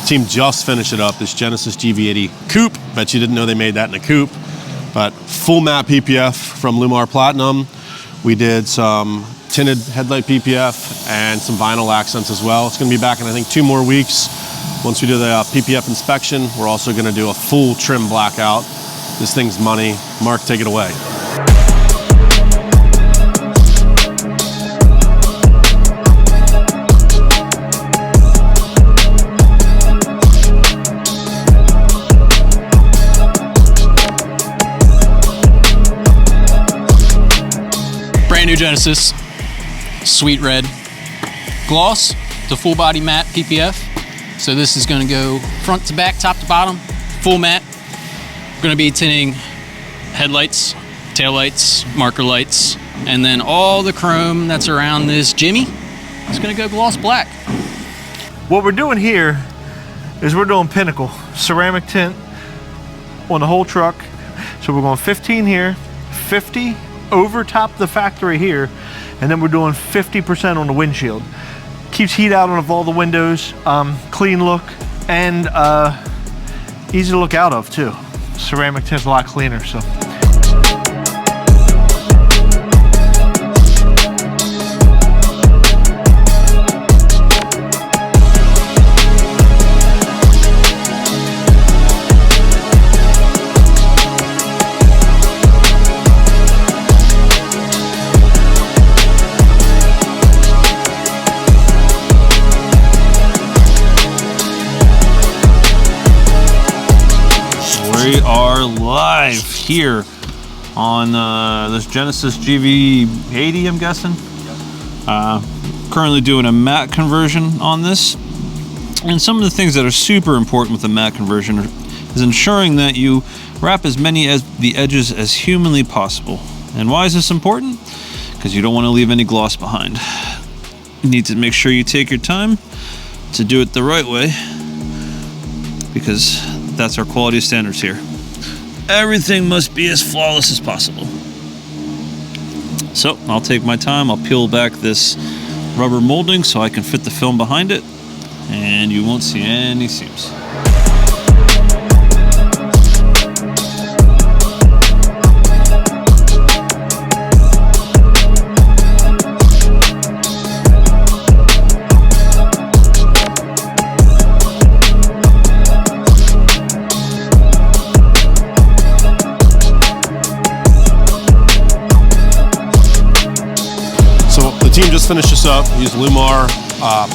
team just finished it up, this Genesis GV80 Coupe. Bet you didn't know they made that in a coupe. But full matte PPF from LLumar Platinum. We did some tinted headlight PPF and some vinyl accents as well. It's gonna be back in, I think, 2 more weeks. Once we do the PPF inspection, we're also gonna do a full trim blackout. This thing's money. Mark, take it away. Brand new Genesis, sweet red gloss to full body matte PPF. So this is going to go front to back, top to bottom, full matte. We're going to be tinting headlights, taillights, marker lights, and then all the chrome that's around this Jimmy is going to go gloss black. What we're doing here is we're doing Pinnacle ceramic tint on the whole truck. So we're going 15 here, 50 over top the factory here, and then we're doing 50% on the windshield. Keeps heat out of all the windows, clean look, and easy to look out of too. Ceramic tint's a lot cleaner, so. We are live here on this Genesis GV80, I'm guessing. Currently doing a matte conversion on this. And some of the things that are super important with the matte conversion is ensuring that you wrap as many as the edges as humanly possible. And why is this important? Because you don't want to leave any gloss behind. You need to make sure you take your time to do it the right way, because that's our quality standards here. Everything must be as flawless as possible. So I'll take my time, I'll peel back this rubber molding so I can fit the film behind it, and you won't see any seams. Team just finished this up. We used LLumar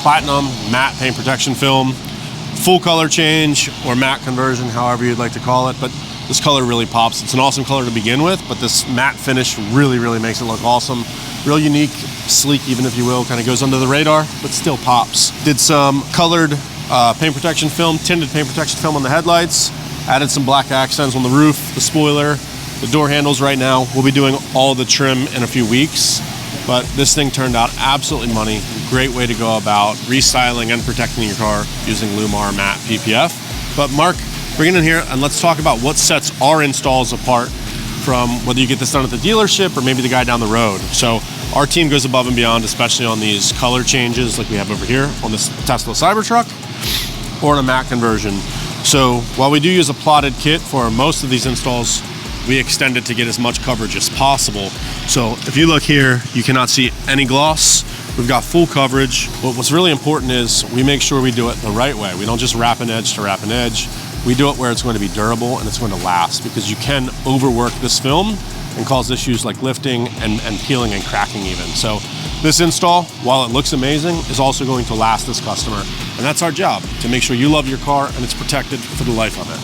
Platinum matte paint protection film, full color change or matte conversion, however you'd like to call it. But this color really pops. It's an awesome color to begin with, but this matte finish really makes it look awesome. Real unique, sleek, even if you will. Kind of goes under the radar, but still pops. Did some colored paint protection film, tinted paint protection film on the headlights. Added some black accents on the roof, the spoiler, the door handles right now. We'll be doing all the trim in a few weeks. But this thing turned out absolutely money. Great way to go about restyling and protecting your car using LLumar matte PPF. But Mark, bring it in here and let's talk about what sets our installs apart from whether you get this done at the dealership or maybe the guy down the road. So our team goes above and beyond, especially on these color changes like we have over here on this Tesla Cybertruck or in a matte conversion. So while we do use a plotted kit for most of these installs, we extend it to get as much coverage as possible. So if you look here, you cannot see any gloss. We've got full coverage. But what's really important is we make sure we do it the right way. We don't just wrap an edge to wrap an edge. We do it where it's going to be durable and it's going to last, because you can overwork this film and cause issues like lifting and peeling and cracking even. So this install, while it looks amazing, is also going to last this customer. And that's our job, to make sure you love your car and it's protected for the life of it.